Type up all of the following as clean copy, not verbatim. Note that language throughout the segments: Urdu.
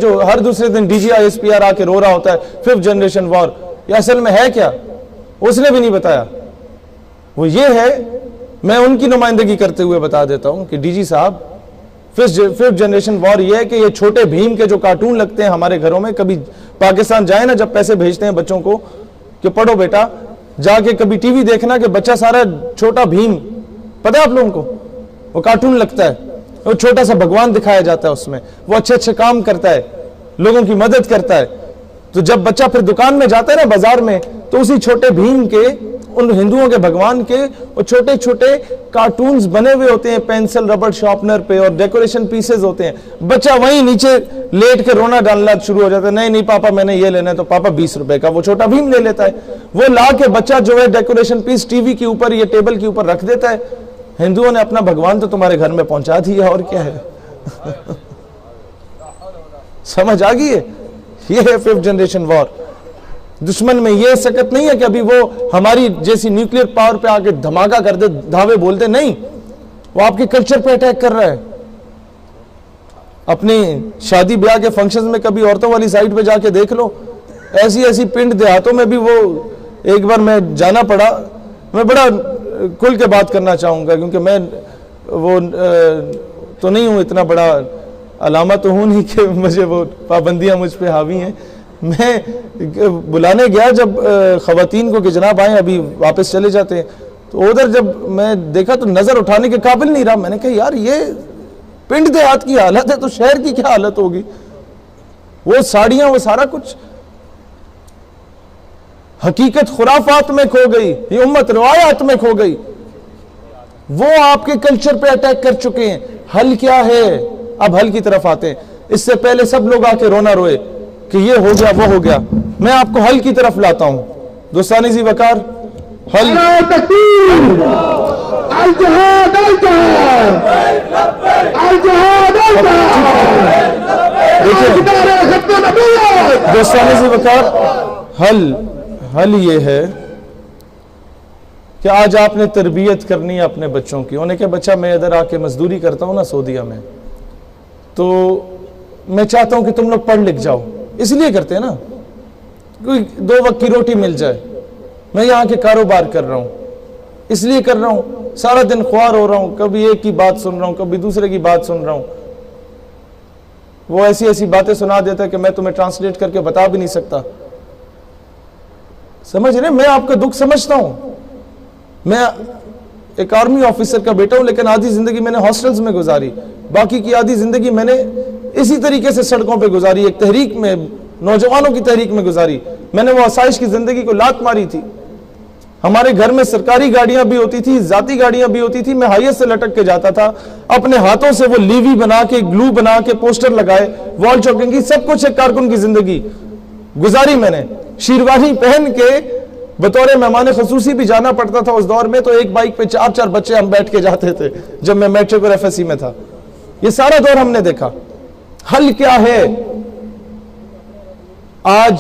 جو ہر دوسرے دن D G I S P R آ کے رو رہا ہوتا ہے 5th جنریشن وار، یہ اصل میں ہے کیا؟ اس نے بھی نہیں بتایا۔ وہ یہ ہے، میں ان کی نمائندگی کرتے ہوئے بتا دیتا ہوں کہ ڈی جی صاحب 5th جنریشن وار یہ ہے کہ یہ چھوٹے بھیم کے جو کارٹون لگتے ہیں ہمارے گھروں میں، کبھی پاکستان جائیں نا جب پیسے بھیجتے ہیں بچوں کو کہ پڑھو بیٹا، جا کے کبھی ٹی وی دیکھنا کہ بچہ سارا چھوٹا بھیم، پتہ ہے آپ لوگوں کو وہ کارٹون لگتا ہے، وہ چھوٹا سا بھگوان دکھایا جاتا ہے اس میں، وہ اچھے اچھے کام کرتا ہے، لوگوں کی مدد کرتا ہے۔ تو جب بچہ پھر دکان میں جاتا ہے نا بازار میں، تو اسی چھوٹے بھیم کے، ان ہندوؤں کے بھگوان کے وہ چھوٹے چھوٹے کارٹونز بنے ہوئے ہوتے ہیں پینسل ربڑ شارپنر پہ، اور ڈیکوریشن پیسز ہوتے ہیں۔ بچہ وہیں نیچے لیٹ کے رونا ڈالنا شروع ہو جاتا ہے، نہیں پاپا میں نے یہ لینا ہے، تو پاپا 20 روپے کا وہ چھوٹا بھیم لے لیتا ہے۔ وہ لا کے بچہ جو ہے ڈیکوریشن پیس ٹی وی کے اوپر یا ٹیبل کے اوپر رکھ دیتا ہے۔ ہندوؤں نے اپنا بھگوان تو تمہارے گھر میں پہنچا دیا، اور کیا ہے؟ سمجھ آ گئی ہے؟ یہ ہے 5th جنریشن وار۔ دشمن میں یہ سکت نہیں ہے کہ ابھی وہ ہماری جیسی نیوکلیر پاور پہ آ کے دھماکہ کر دے، دھاوے بولتے، نہیں، وہ آپ کے کلچر پہ اٹیک کر رہا ہے۔ اپنی شادی بیاہ کے فنکشنز میں کبھی عورتوں والی سائٹ پہ جا کے دیکھ لو، ایسی ایسی پنڈ دیہاتوں میں بھی، وہ ایک بار میں جانا پڑا، میں بڑا کھل کے بات کرنا چاہوں گا کیونکہ میں وہ تو نہیں ہوں اتنا بڑا علامہ تو ہوں نہیں کہ مجھے وہ پابندیاں مجھ پہ حاوی ہیں۔ میں بلانے گیا جب خواتین کو کہ جناب آئیں، ابھی واپس چلے جاتے ہیں، تو ادھر جب میں دیکھا تو نظر اٹھانے کے قابل نہیں رہا۔ میں نے کہا یار یہ پنڈ دیہات کی حالت ہے تو شہر کی کیا حالت ہوگی؟ وہ ساڑیاں، وہ سارا کچھ، حقیقت خرافات میں کھو گئی، یہ امت روایات میں کھو گئی۔ وہ آپ کے کلچر پہ اٹیک کر چکے ہیں۔ حل کیا ہے؟ اب حل کی طرف آتے ہیں۔ اس سے پہلے سب لوگ آ کے رونا روئے کہ یہ ہو گیا وہ ہو گیا، میں آپ کو حل کی طرف لاتا ہوں۔ دوستانی زی وقار، حل دوستانی زی وقار، حل یہ ہے کہ آج آپ نے تربیت کرنی ہے اپنے بچوں کی۔ انہیں کہ بچہ میں ادھر آ کے مزدوری کرتا ہوں نا سعودیہ میں، تو میں چاہتا ہوں کہ تم لوگ پڑھ لکھ جاؤ، اس لیے کرتے ہیں نا، کوئی 2 وقت کی روٹی مل جائے۔ میں یہاں کے کاروبار کر رہا ہوں، اس لیے کر رہا ہوں، سارا دن خوار ہو رہا ہوں، کبھی ایک کی بات سن رہا ہوں، کبھی دوسرے کی بات سن رہا ہوں۔ وہ ایسی ایسی باتیں سنا دیتا ہے کہ میں تمہیں ٹرانسلیٹ کر کے بتا بھی نہیں سکتا۔ سمجھ رہے؟ میں آپ کا دکھ سمجھتا ہوں۔ میں ایک آرمی آفیسر کا بیٹا ہوں، لیکن آدھی زندگی میں نے ہاسٹلز میں گزاری، باقی کی آدھی زندگی میں نے اسی طریقے سے سڑکوں پہ گزاری، ایک تحریک میں، نوجوانوں کی تحریک میں گزاری۔ میں نے وہ آسائش کی زندگی کو لات ماری تھی۔ ہمارے گھر میں سرکاری گاڑیاں بھی ہوتی تھی، ذاتی گاڑیاں بھی ہوتی تھی، میں ہائیس سے لٹک کے جاتا تھا، اپنے ہاتھوں سے وہ لیوی بنا کے، گلو بنا کے، پوسٹر لگائے، وال چوکنگ کی، سب کچھ ایک کارکن کی زندگی گزاری میں نے۔ شیروانی پہن کے بطور مہمان خصوصی بھی جانا پڑتا تھا اس دور میں، تو ایک بائک پہ 4 بچے ہم بیٹھ کے جاتے تھے جب میں میٹرک اور ایف ایس سی میں تھا۔ یہ سارا دور ہم نے دیکھا۔ حل کیا ہے؟ آج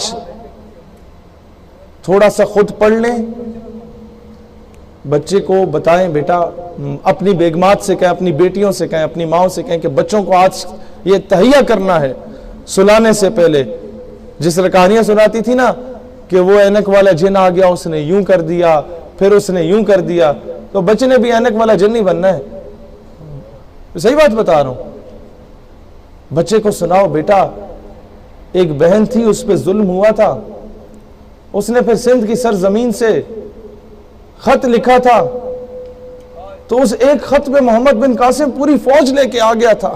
تھوڑا سا خود پڑھ لیں، بچے کو بتائیں بیٹا، اپنی بیگمات سے کہیں، اپنی بیٹیوں سے کہیں، اپنی ماؤں سے کہیں کہ بچوں کو آج یہ تہیہ کرنا ہے سلانے سے پہلے۔ جس طرح کہانیاں سناتی تھی نا کہ وہ اینک والا جن آ گیا، اس نے یوں کر دیا، پھر اس نے یوں کر دیا، تو بچے نے بھی اینک والا جن نہیں بننا ہے۔ صحیح بات بتا رہا ہوں۔ بچے کو سناؤ بیٹا، ایک بہن تھی، اس پہ ظلم ہوا تھا، اس نے پھر سندھ کی سرزمین سے خط لکھا تھا، تو اس ایک خط پہ محمد بن قاسم پوری فوج لے کے آ گیا تھا۔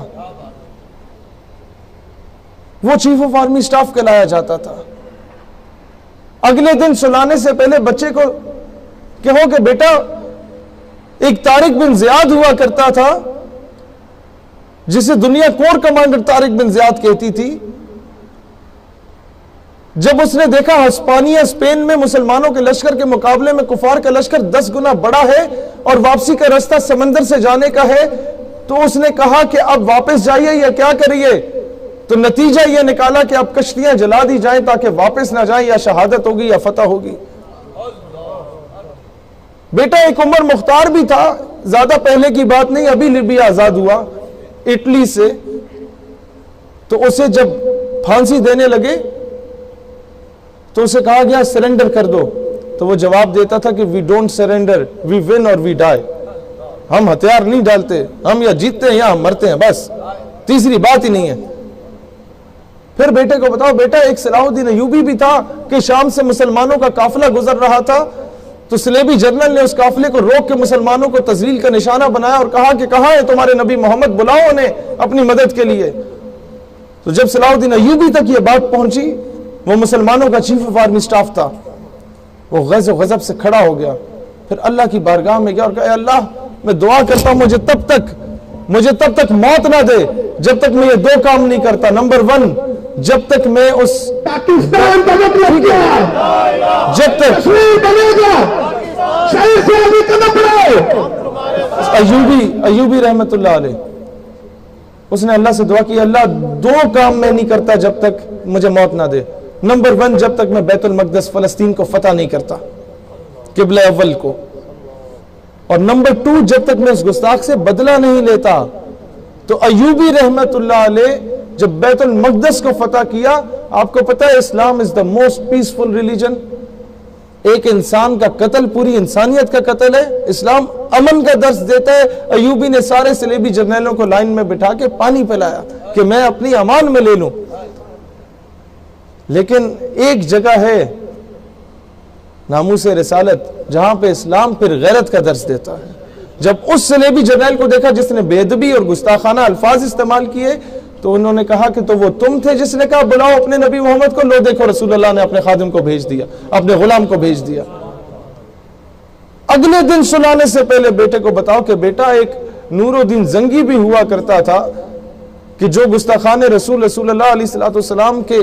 وہ چیف آف آرمی سٹاف کہلایا جاتا تھا۔ اگلے دن سلانے سے پہلے بچے کو کہو کہ بیٹا، ایک طارق بن زیاد ہوا کرتا تھا، جسے دنیا کور کمانڈر طارق بن زیاد کہتی تھی۔ جب اس نے دیکھا ہسپانیہ اسپین میں مسلمانوں کے لشکر کے مقابلے میں کفار کا لشکر 10 گنا بڑا ہے اور واپسی کا راستہ سمندر سے جانے کا ہے، تو اس نے کہا کہ اب واپس جائیے یا کیا کریے؟ تو نتیجہ یہ نکالا کہ اب کشتیاں جلا دی جائیں تاکہ واپس نہ جائیں، یا شہادت ہوگی یا فتح ہوگی۔ بیٹا ایک عمر مختار بھی تھا، زیادہ پہلے کی بات نہیں، ابھی لیبیا آزاد ہوا اٹلی سے، تو اسے جب پھانسی دینے لگے تو اسے کہا گیا سرنڈر کر دو، تو وہ جواب دیتا تھا کہ we don't surrender, we win اور وی ڈائی، ہم ہتھیار نہیں ڈالتے، ہم یا جیتتے ہیں یا ہم مرتے ہیں، بس تیسری بات ہی نہیں ہے۔ پھر بیٹے کو بتاؤ، بیٹا ایک صلاح الدین ایوبی بھی تھا کہ شام سے مسلمانوں کا قافلہ گزر رہا تھا تو سلیبی جنرل نے اس قافلے کو روک کے مسلمانوں کو تذلیل کا نشانہ بنایا اور کہا کہ کہاں ہے تمہارے نبی محمد، بلاؤ انہیں اپنی مدد کے لیے۔ تو جب صلاح الدین ایوبی تک یہ بات پہنچی، وہ مسلمانوں کا چیف آف آرمی سٹاف تھا، وہ غیظ و غضب سے کھڑا ہو گیا، پھر اللہ کی بارگاہ میں گیا اور کہا اے اللہ میں دعا کرتا ہوں مجھے تب تک موت نہ دے جب تک میں یہ دو کام نہیں کرتا۔ نمبر 1، جب تک میں اس پاکستان کا مطلب کیا ہے؟ جب تک کشمیر بنے گا، شہر سے ابھی قدم بڑھائے۔ ایوبی رحمت اللہ علیہ، اس نے اللہ سے دعا کی اللہ دو کام میں نہیں کرتا جب تک مجھے موت نہ دے۔ نمبر 1، جب تک میں بیت المقدس فلسطین کو فتح نہیں کرتا، قبلہ اول کو، اور نمبر 2، جب تک میں اس گستاخ سے بدلہ نہیں لیتا۔ تو ایوبی رحمت اللہ علیہ جب بیت المقدس کو فتح کیا، آپ کو پتا ہے اسلام از دا موسٹ پیسفل ریلیجن، ایک انسان کا قتل پوری انسانیت کا قتل ہے، اسلام امن کا درس دیتا ہے۔ ایوبی نے سارے سلیبی جرنیلوں کو لائن میں بٹھا کے پانی پلایا کہ میں اپنی امان میں لے لوں، لیکن ایک جگہ ہے ناموس رسالت جہاں پہ اسلام پھر غیرت کا درس دیتا ہے۔ جب اس سلیبی جرنیل کو دیکھا جس نے بے ادبی اور گستاخانہ الفاظ استعمال کیے تو انہوں نے کہا کہ تو وہ تم تھے جس نے کہا بلاؤ اپنے نبی محمد کو، لو دیکھو رسول اللہ نے اپنے خادم کو بھیج دیا، اپنے غلام کو بھیج دیا۔ اگلے دن سلانے سے پہلے بیٹے کو بتاؤ کہ بیٹا ایک نور الدین زنگی بھی ہوا کرتا تھا کہ جو گستاخان رسول اللہ علیہ السلام کے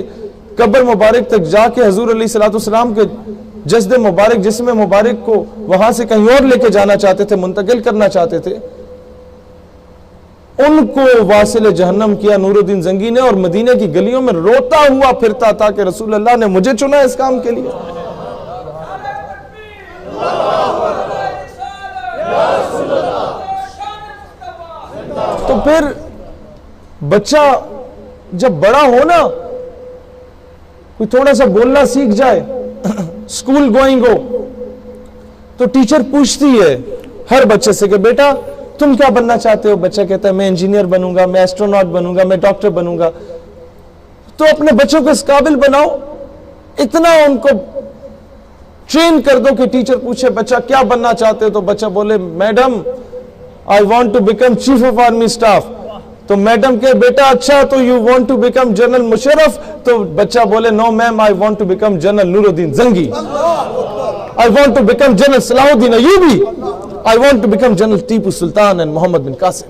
قبر مبارک تک جا کے حضور علیہ السلام کے جسد مبارک، جسم مبارک کو وہاں سے کہیں اور لے کے جانا چاہتے تھے، منتقل کرنا چاہتے تھے، ان کو واصل جہنم کیا نور الدین زنگی نے، اور مدینے کی گلیوں میں روتا ہوا پھرتا تھا کہ رسول اللہ نے مجھے چنا اس کام کے لیے۔ تو پھر بچہ جب بڑا ہو نا، کوئی تھوڑا سا بولنا سیکھ جائے، اسکول گوئنگ ہو، تو ٹیچر پوچھتی ہے ہر بچے سے کہ بیٹا تم کیا بننا چاہتے ہو؟ بچہ کہتا ہے میں انجینئر بنوں گا، میں ایسٹروناٹ بنوں گا، میں ڈاکٹر بنوں گا۔ تو اپنے بچوں کو اس قابل بناؤ، اتنا ان کو ٹرین کر دو کہ ٹیچر پوچھے بچہ کیا بننا چاہتے ہو تو بچہ بولے madam I want to become chief of army staff. تو میڈم کہ بیٹا اچھا تو you want to become general Musharraf? تو بچہ بولے no ma'am I want to become general Nuruddin Zangi, I want to become general Salahuddin Ayubi, I want to become General Tipu Sultan and Muhammad bin Qasim.